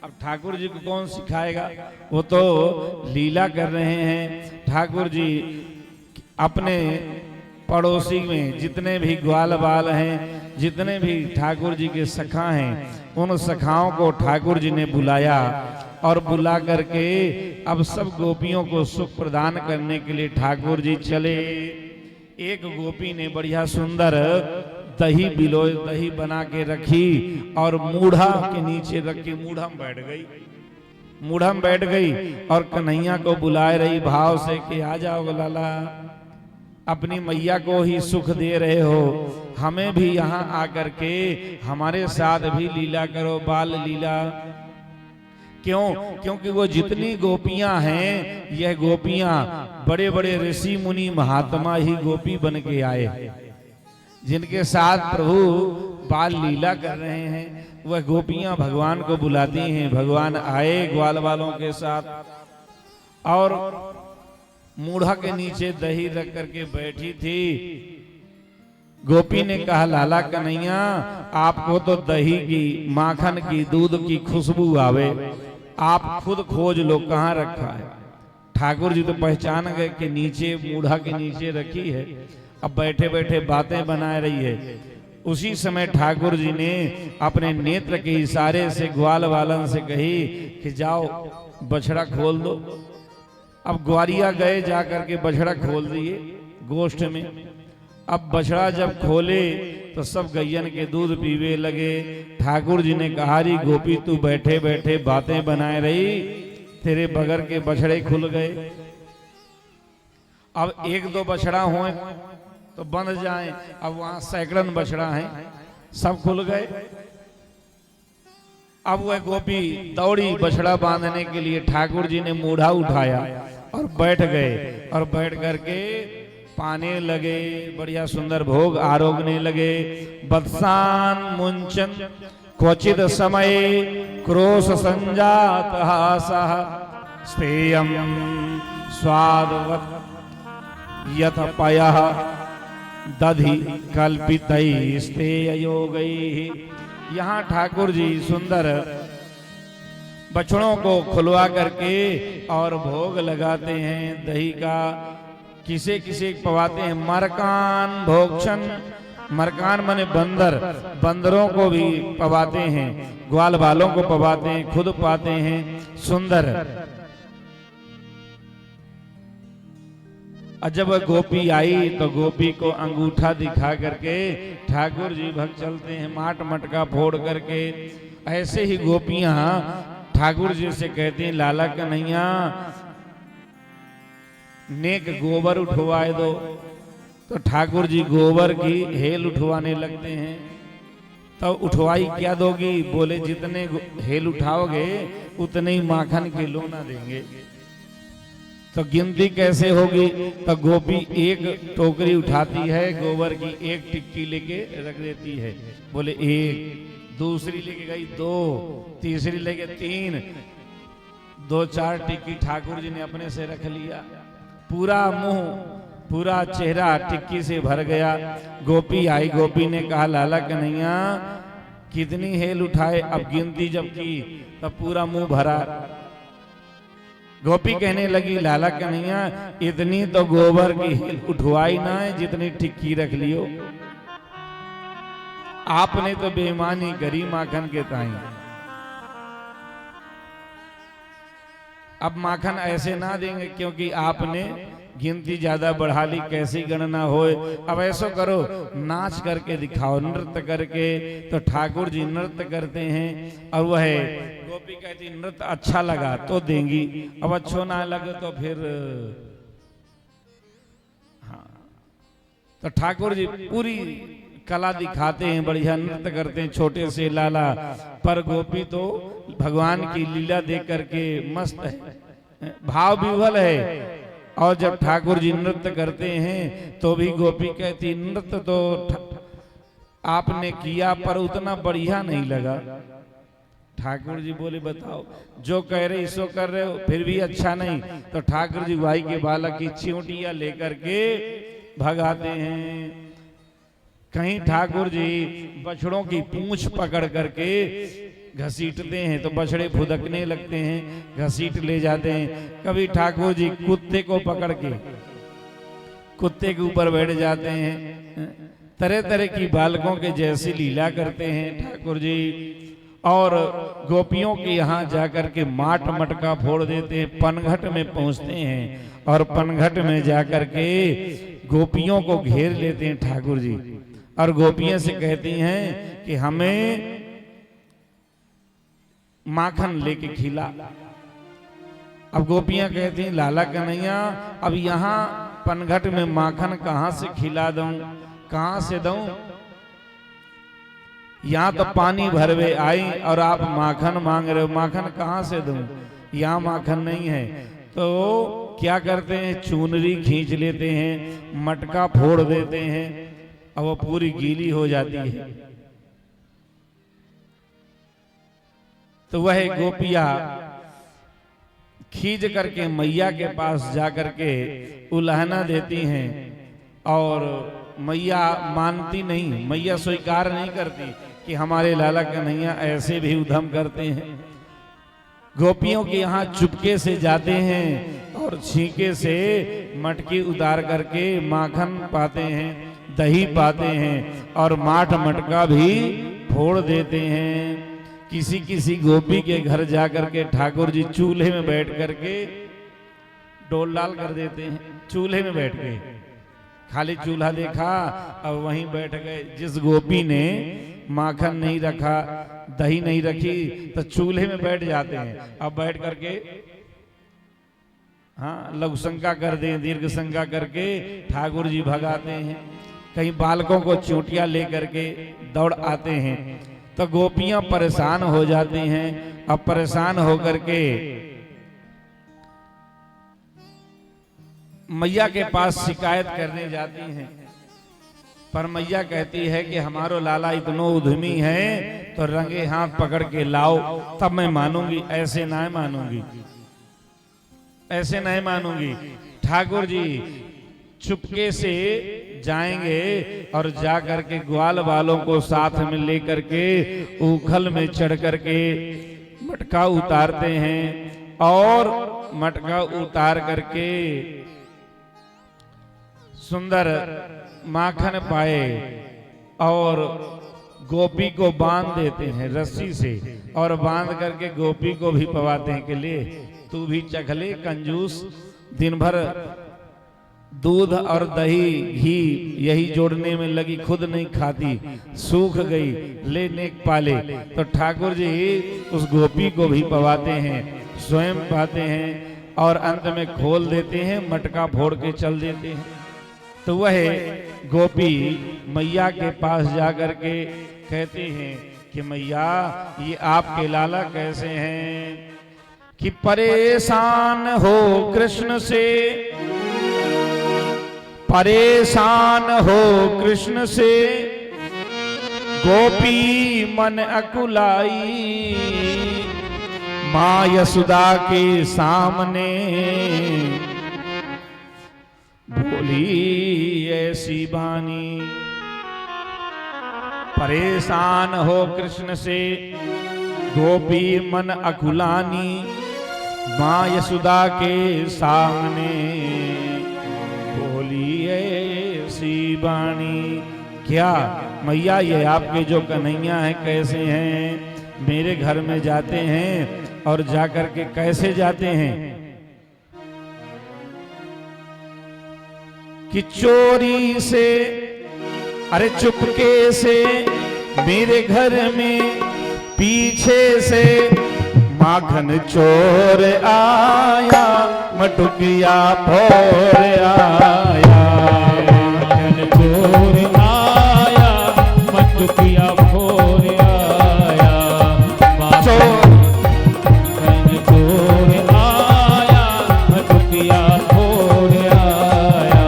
अब ठाकुर जी को कौन सिखाएगा, वो तो लीला कर रहे हैं। ठाकुर जी अपने पड़ोसी में जितने भी ग्वाल बाल हैं, जितने भी ठाकुर जी के सखा हैं, उन सखाओं को ठाकुर जी ने बुलाया और बुला करके अब सब गोपियों को सुख प्रदान करने के लिए ठाकुर जी चले। एक गोपी ने बढ़िया सुंदर दही बिलोय दही बना के रखी और मूढ़ा के नीचे रख के मूढ़म बैठ गई और कन्हैया को बुलाए रही भाव से कि आ जाओ लाला, अपनी मैया को ही सुख दे रहे हो, हमें भी यहाँ आकर के हमारे साथ भी लीला करो, बाल लीला। क्यों? क्योंकि वो जितनी गोपियां हैं, यह गोपियां बड़े बड़े ऋषि मुनि महात्मा ही गोपी बन के आए, जिनके साथ प्रभु बाल लीला कर रहे हैं। वह गोपियां भगवान को बुलाती हैं। भगवान आए ग्वाल वालों के साथ और मूढ़ा के नीचे दही रख करके बैठी थी। गोपी ने कहा, लाला कन्हैया, आपको तो दही की, माखन की, दूध की खुशबू आवे, आप खुद खोज लो कहाँ रखा है। ठाकुर जी तो पहचान गए कि नीचे मूढ़ा के नीचे रखी है। अब बैठे बैठे बातें बना रही है। उसी समय ठाकुर जी ने अपने नेत्र के इशारे से ग्वाल वालन से कही कि जाओ बछड़ा खोल दो। अब ग्वालिया गए, जाकर के बछड़ा खोल दिए गोष्ठ में। अब बछड़ा जब खोले तो सब गैयन के दूध पीवे लगे। ठाकुर जी ने कहा, री गोपी तू बैठे बैठे बातें बनाए रही, तेरे बगर के बछड़े खुल गए। अब एक दो बछड़ा होए तो बंध जाएं, अब वहां सैकड़न बछड़ा हैं, सब खुल गए। अब वह गोपी दौड़ी बछड़ा बांधने के लिए। ठाकुर जी ने मूढ़ा उठाया और बैठ गए और बैठ करके पाने लगे, बढ़िया सुंदर भोग आरोगने लगे। बत्सान मुंचन क्वचित समय क्रोश संजात हासः स्तेयं स्वादवत् यथ पयः दधि कल्पितैः स्तेययोगैः। यहाँ ठाकुर जी सुंदर बछड़ों को खुलवा करके और भोग लगाते हैं दही का। किसे किसे पवाते हैं, मरकान भोक्षण, मरकान माने बंदर, बंदरों को भी पवाते हैं, ग्वाल बालों को पवाते हैं, खुद पाते हैं सुंदर। और जब गोपी आई तो गोपी को अंगूठा दिखा करके ठाकुर जी भग चलते हैं, माट मटका फोड़ करके। ऐसे ही गोपियां ठाकुर जी से कहती हैं, लाला कन्हैया नेक गोबर उठवाए दो। तो ठाकुर जी गोबर की हेल उठवाने लगते हैं। तो उठवाई क्या दोगी? बोले जितने हेल उठाओगे उतने ही माखन के लोना देंगे। तो गिनती कैसे होगी? तो गोपी एक टोकरी उठाती है गोबर की, एक टिक्की लेके रख देती है। बोले एक, दूसरी लेके गई दो, तीसरी लेके तीन, दो चार टिक्की ठाकुर जी ने अपने से रख लिया। पूरा मुंह, पूरा चेहरा टिक्की से भर गया। गोपी आई, गोपी ने कहा, लाला कन्हैया कितनी हेल उठाए? अब गिनती जब की तब पूरा मुंह भरा। गोपी कहने लगी, लाला कन्हैया इतनी तो गोबर की हेल उठवाई ना है जितनी टिक्की रख लियो। आपने तो बेईमानी करी माखन के ताई। अब माखन ऐसे ना देंगे क्योंकि आपने गिनती ज्यादा बढ़ा ली, कैसी गणना होए। अब ऐसा करो, नाच करके दिखाओ, नृत्य करके। तो ठाकुर जी नृत्य करते हैं और वह गोपी कहती नृत्य अच्छा लगा तो देंगी, अब अच्छो ना लगे तो फिर। हाँ, तो ठाकुर जी पूरी कला दिखाते हैं, बढ़िया नृत्य करते हैं छोटे से लाला। पर गोपी तो भगवान की लीला देख करके मस्त है, भाव विह्वल है। और जब ठाकुर जी नृत्य करते हैं तो भी गोपी कहती नृत्य तो आपने किया पर उतना बढ़िया नहीं लगा। ठाकुर जी बोले बताओ, जो कह रहे सो कर रहे हो, फिर भी अच्छा नहीं। तो ठाकुर जी भाई के बालक की चिंटियां लेकर के भगाते हैं। कहीं ठाकुर जी बछड़ों की पूंछ पकड़ करके घसीटते हैं तो बछड़े फुदकने लगते हैं, घसीट ले जाते हैं। कभी ठाकुर जी कुत्ते को पकड़ के कुत्ते के ऊपर बैठ जाते हैं। तरह तरह की बालकों के जैसी लीला करते हैं ठाकुर जी। और गोपियों के यहाँ जाकर के माट मटका फोड़ देते हैं, पनघट में पहुंचते हैं और पनघट में जाकर के गोपियों को घेर लेते हैं ठाकुर जी। और गोपियां से कहती हैं कि हमें माखन लेके खिला। अब गोपियां कहती हैं लाला कन्हैया अब यहाँ पनघट में माखन कहाँ से खिला दूं, कहाँ से दूं? यहाँ तो पानी भरवे आई और आप माखन मांग रहे हो, माखन कहाँ से दूं? यहाँ माखन नहीं है। तो क्या करते हैं, चुनरी खींच लेते हैं, मटका फोड़ देते हैं और वो पूरी गीली हो जाती है। तो वह गोपिया खींच करके मैया के पास जाकर के उल्हना देती हैं और मैया मानती नहीं, मैया स्वीकार नहीं करती कि हमारे लाला कन्हैया ऐसे भी उधम करते हैं। गोपियों के यहाँ चुपके से जाते हैं और छींके से मटकी उतार करके माखन पाते हैं, दही पाते हैं और माठ मटका भी फोड़ देते हैं। किसी किसी गोपी के घर जाकर के ठाकुर जी चूल्हे में बैठ करके डोल डाल कर देते हैं। चूल्हे में बैठ गए, खाली चूल्हा देखा अब वहीं बैठ गए। जिस गोपी ने माखन नहीं रखा, दही नहीं रखी, तो चूल्हे में बैठ जाते हैं। अब बैठ करके हाँ लघु शंका कर दें, दीर्घ शंका करके ठाकुर जी भगाते हैं। कहीं बालकों को चोटियां लेकर के दौड़ आते हैं तो गोपियां परेशान हो जाती हैं। अब परेशान होकर के मैया के पास शिकायत करने जाती हैं, पर मैया कहती है कि हमारो लाला इतनो उद्यमी है तो रंगे हाथ पकड़ के लाओ तब मैं मानूंगी, ऐसे ना मानूंगी, ऐसे नहीं मानूंगी। ठाकुर जी चुपके से जाएंगे और जा करके ग्वाल वालों को साथ में लेकर के उखल में चढ़ करके मटका उतारते हैं और मटका उतार करके सुंदर माखन पाए और गोपी को बांध देते हैं रस्सी से और बांध करके गोपी को भी पवाते हैं कि ले तू भी चख ले कंजूस, दिन भर दूध और दही घी यही जोड़ने में लगी, खुद नहीं खाती, सूख गई, ले नेक पाले। तो ठाकुर जी उस गोपी को भी पवाते हैं, स्वयं पाते हैं और अंत में खोल देते हैं, मटका फोड़ के चल देते हैं। तो वह गोपी मैया के पास जाकर के कहते हैं कि मैया ये आपके लाला कैसे हैं कि परेशान हो कृष्ण से, परेशान हो कृष्ण से, गोपी मन अकुलाई, माँ यशोदा के सामने बोली ऐसी बानी। परेशान हो कृष्ण से, गोपी मन अकुलानी, माँ यशोदा के सामने बोली ऐसी बानी। क्या मैया ये आपके जो कन्हैया हैं कैसे हैं? मेरे घर में जाते हैं और जाकर के कैसे जाते हैं कि चोरी से, अरे चुपके से मेरे घर में पीछे से माखन चोर आया, मटुकिया फोड़ आया, माखन चोर आया, मटुकिया फोड़ आया, माखन चोर आया, मटुकिया फोड़ आया।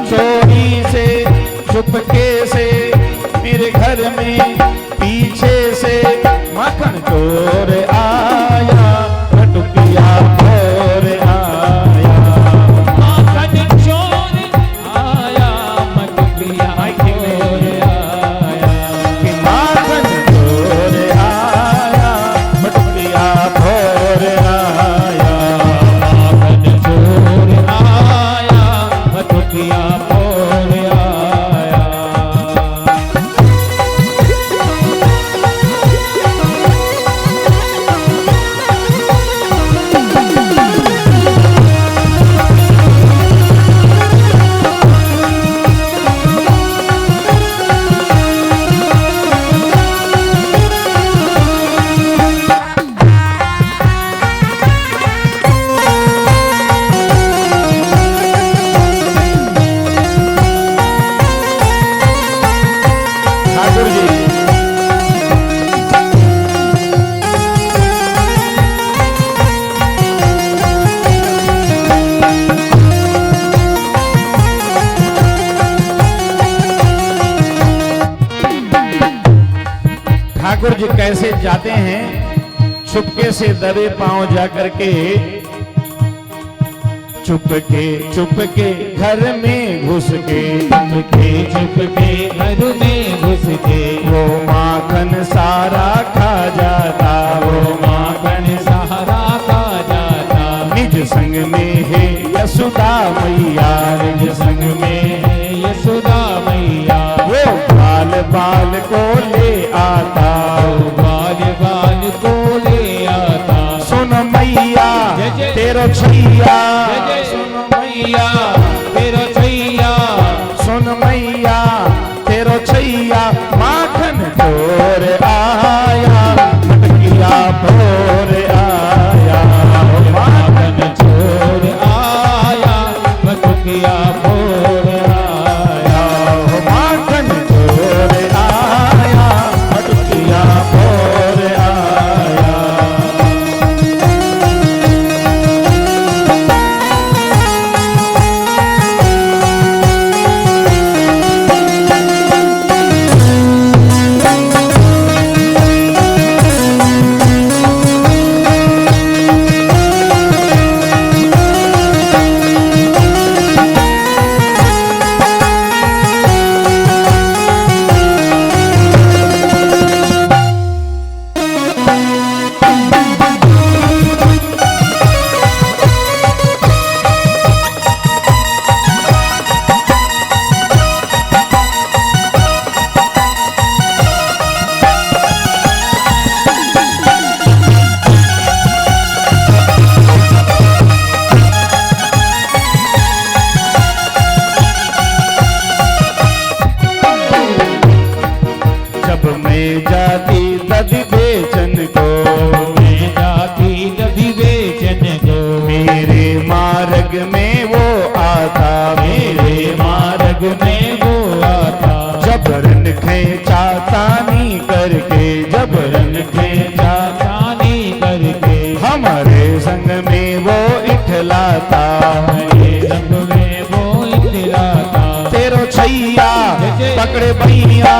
चोरी से चुपके से मेरे घर में पीछे से माखन चोर आया, मटुकिया फोड़ आया, माखन चोर आया, मटुकिया फोड़ आया, कि माखन चोर आया, कैसे जाते हैं, छुपके से दबे पांव जाकर के, चुपके घर में घुस के, चुपके घर में घुस के, वो माखन सारा खा जाता, वो माखन सारा खा जाता। निज संग में है यशोदा मैया, निज संग में है यशोदा मैया, वो बाल बाल को ले आता, वो बाल बाल को ले आता। सुन मैया जय जय। तेरो छैया, जय जय। सुन मैया तेरो छैया, सुन मैया तेरो छैया, माखन चोर आया, मटकिया भोर आया, माखन चोर आया, मटकिया भोर आया। माखन चोर आया, मटकिया भोर आया। जब मैं जाती दधि बेचन को, मैं जाती दधि बेचन को, मेरे मार्ग में वो आता, मेरे मार्ग में वो आता। जबरन खेचा तानी करके, जबरन खेचा तानी करके, हमारे संग में वो इठलाता, हमारे संग में वो इतलाता। तेरो छैया जय जय। पकड़े भैया,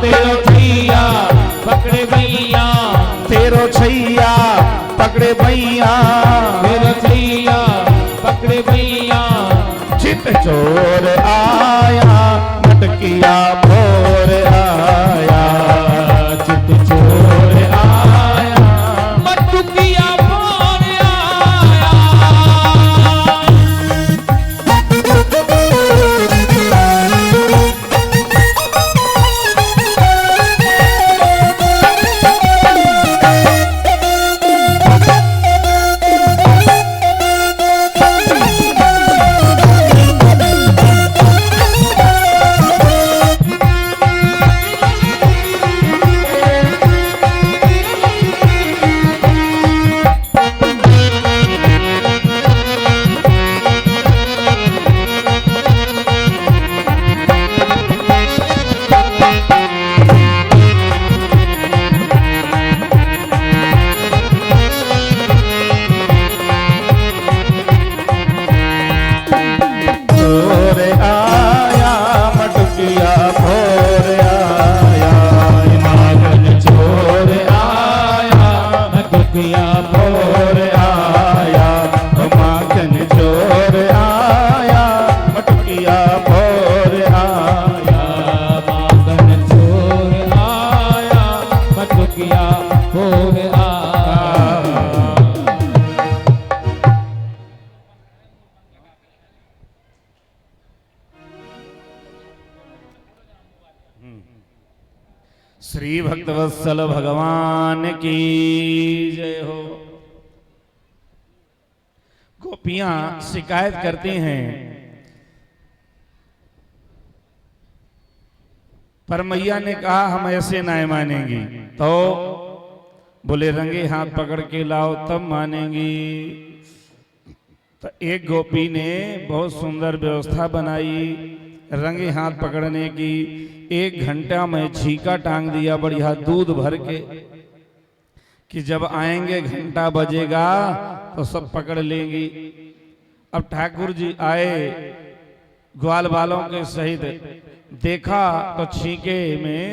तेरो छैया पकड़े भैया, तेरो छैया पकड़े भैया, तेरो छैया पकड़े भैया। चित चोर आया, मटकिया भोर आया, चित चोर आया, मटकिया भोर आया। चोर आया, मटकिया भोर आया, माखन चोर आया, मटकिया भोर आया, माखन चोर आया, मटकिया भोर आया। माखन चोर आया, मटकिया भोर आया। श्री भक्तवत्सल भगवान की जय हो। गोपियां शिकायत करती हैं, पर मैया ने कहा हम ऐसे ना मानेंगी, तो बोले रंगे हाथ पकड़ के लाओ तब मानेंगी। तो एक गोपी ने बहुत सुंदर व्यवस्था बनाई रंगे हाथ पकड़ने की। 1 घंटा में छीका टांग दिया बढ़िया दूध भर के, कि जब आएंगे घंटा बजेगा तो सब पकड़ लेंगी। अब ठाकुर जी आए ग्वाल बालों के सहित, देखा तो छीके में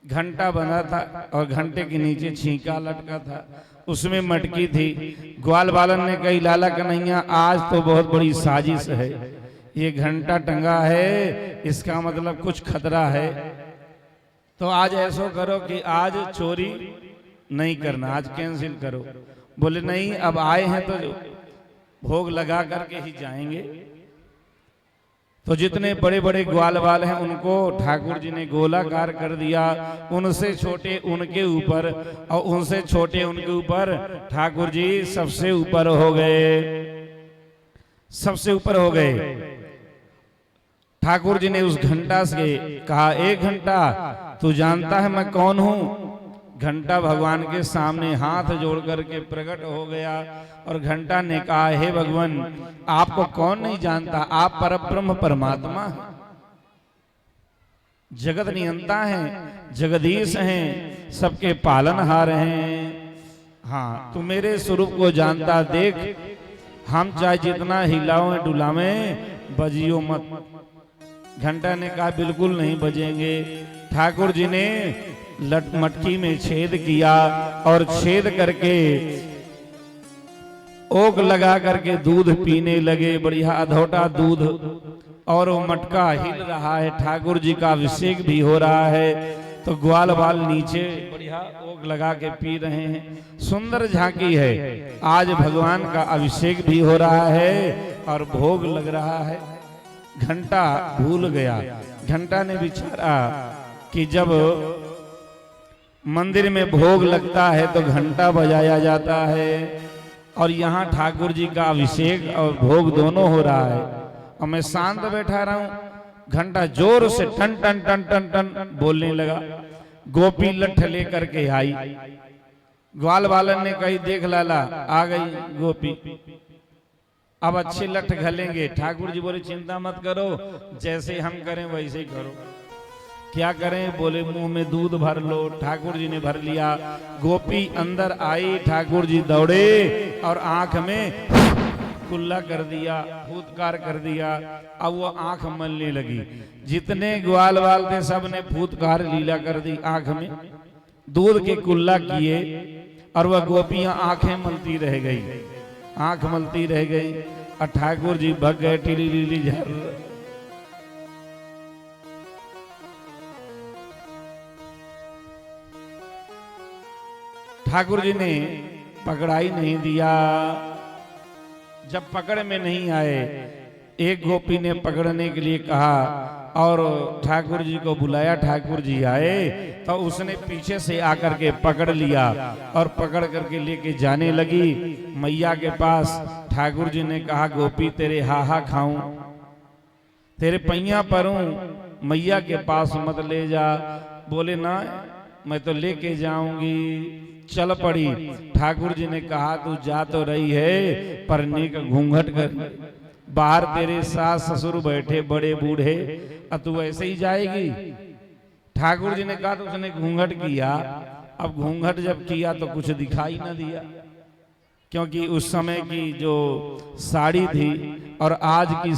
घंटा बंधा था और घंटे के नीचे छींका लटका था, उसमें मटकी थी। ग्वाल बालन ने कही लाला कन्हैया आज तो बहुत बड़ी साजिश है, ये घंटा टंगा है, इसका मतलब कुछ खतरा है। तो आज ऐसा करो कि आज चोरी नहीं करना, आज कैंसिल करो। बोले नहीं, अब आए हैं तो भोग लगा करके ही जाएंगे। तो जितने बड़े बड़े ग्वाल बाल हैं उनको ठाकुर जी ने गोलाकार कर दिया, उनसे छोटे उनके ऊपर और उनसे छोटे उनके ऊपर। ठाकुर जी सबसे ऊपर हो गए, सबसे ऊपर हो गए। ठाकुर जी ने उस घंटा से कहा, एक घंटा तू जानता है मैं कौन हूं? घंटा भगवान के सामने हाथ जोड़ करके प्रकट हो गया और घंटा ने कहा, हे भगवान आपको कौन नहीं जानता, आप परब्रह्म परमात्मा हैं, जगत नियंता हैं, जगदीश हैं, सबके पालनहार हैं। हाँ, तू मेरे स्वरूप को जानता, देख हम चाहे जितना हिलाओ डुलावे बजियो मत। घंटा ने कहा बिल्कुल नहीं बजेंगे। ठाकुर जी ने मटकी में छेद किया और छेद करके ओक लगा करके दूध पीने लगे, बढ़िया अधोटा दूध, और वो मटका हिल रहा है, ठाकुर जी का अभिषेक भी हो रहा है। तो ग्वाल बाल नीचे बढ़िया ओक लगा के पी रहे हैं। सुंदर झांकी है, आज भगवान का अभिषेक भी हो रहा है और भोग लग रहा है। घंटा भूल गया। घंटा ने विचारा कि जब मंदिर में भोग लगता है तो घंटा बजाया जाता है और यहाँ ठाकुर जी का अभिषेक और भोग दोनों हो रहा है और मैं शांत बैठा रहा हूं। घंटा जोर से टन टन टन टन टन बोलने लगा। गोपी लठ लेकर के आई। ग्वाल बालन ने कही, देख लाला आ गई गोपी, अब अच्छे लठ घलेंगे। ठाकुर जी बोले चिंता मत करो, जैसे हम करें वैसे ही करो। क्या करें? बोले मुंह में दूध भर लो। ठाकुर जी ने भर लिया। गोपी अंदर आई, ठाकुर जी दौड़े और आंख में कुल्ला कर दिया, फूतकार कर दिया। अब वो आंख मलने लगी। जितने ग्वाल बाल थे सब ने फूतकार लीला कर दी, आंख में दूध के कुल्ला किए और वह गोपियां आंखें मलती रह गई, आंख मलती रह गई और ठाकुर जी भग गए टीली लीली झर। ठाकुर जी ने पकड़ाई नहीं दिया। जब पकड़ में नहीं आए, एक गोपी ने पकड़ने के लिए कहा और ठाकुर जी को बुलाया। ठाकुर जी आए तो उसने पीछे से आकर के पकड़ लिया और पकड़ करके लेके जाने लगी मैया के पास। ठाकुर जी ने कहा, गोपी तेरे हाहा खाऊं, तेरे पैया परूं, मैया के पास मत ले जा। बोले ना, मैं तो लेके जाऊंगी। चल पड़ी। ठाकुर जी ने कहा, तू जा तो रही है पर नेक घूंघट कर, बाहर तेरे सास ससुर बैठे बड़े बूढ़े, अब तू ऐसे ही जाएगी? ठाकुर जी ने कहा तो उसने घूंघट किया। अब घूंघट जब किया तो कुछ दिखाई ना दिया, क्योंकि उस समय की जो साड़ी थी और आज की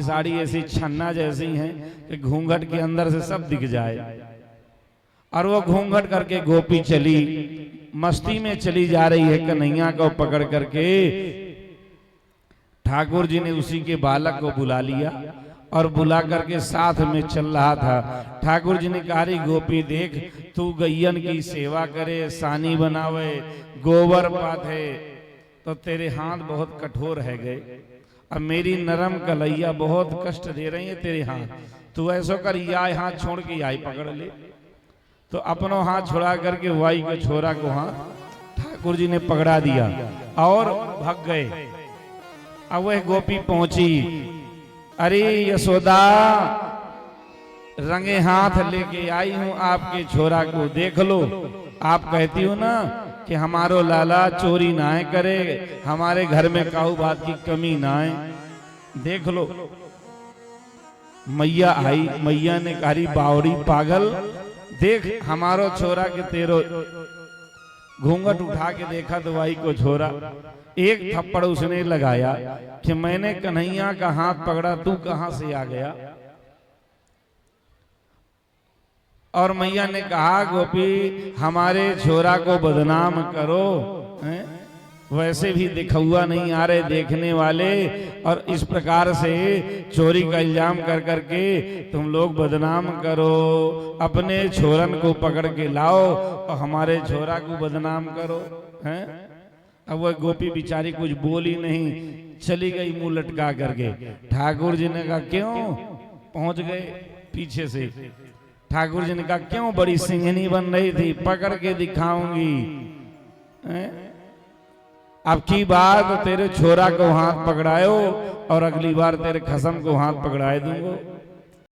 साड़ी ऐसी छन्ना जैसी है कि घूंघट के अंदर से सब दिख जाए। और वो घूंघट करके गोपी चली, मस्ती में चली जा रही है कन्हैया को पकड़ करके। ठाकुर जी ने उसी के बालक को बुला लिया और बुला करके साथ में चल रहा था। ठाकुर जी ने कहा, रे गोपी देख, तू गैयन की सेवा करे, सानी बनावे, गोबर पाथे, तो तेरे हाथ बहुत कठोर है गए। अब मेरी नरम कलैया बहुत कष्ट दे रही है तेरे हाथ, तू ऐसा कर, या हाथ छोड़ के आई पकड़ ले। तो अपनों हाथ छुड़ा करके वाई के छोरा को हाथ ठाकुर जी ने पकड़ा दिया और भाग गए। अब वह गोपी पहुंची, अरे यशोदा, रंगे हाथ लेके आई हूं आपके छोरा को, देख लो। आप कहती हो ना कि हमारो लाला चोरी ना करे, हमारे घर में काऊ बात की कमी ना आए, देख लो। मैया आई। मैया ने कहा, बावड़ी पागल, देख हमारो छोरा के तेरो। घूंघट उठा के देखा तो भाई को छोरा। एक थप्पड़ उसने लगाया कि मैंने कन्हैया का हाथ पकड़ा, तू कहां से आ गया? और मैया ने कहा गोपी हमारे छोरा को बदनाम करो, हैं? वैसे भी दिखौआ नहीं आ रहे देखने वाले, और इस प्रकार से चोरी का इल्जाम कर करके तुम लोग बदनाम करो, अपने छोरन को पकड़ के लाओ और हमारे छोरा को बदनाम करो, हैं? अब वह गोपी बिचारी कुछ बोली नहीं, चली गई मुंह लटका करके। ठाकुर जी ने कहा क्यों? पहुंच गए पीछे से। ठाकुर जी ने कहा क्यों? बड़ी सिंहनी बन रही थी, पकड़ के दिखाऊंगी, हैं? अब की बात तेरे छोरा को हाथ पकड़ायो और अगली बार तेरे खसम को हाथ पकड़ाए दूंगा।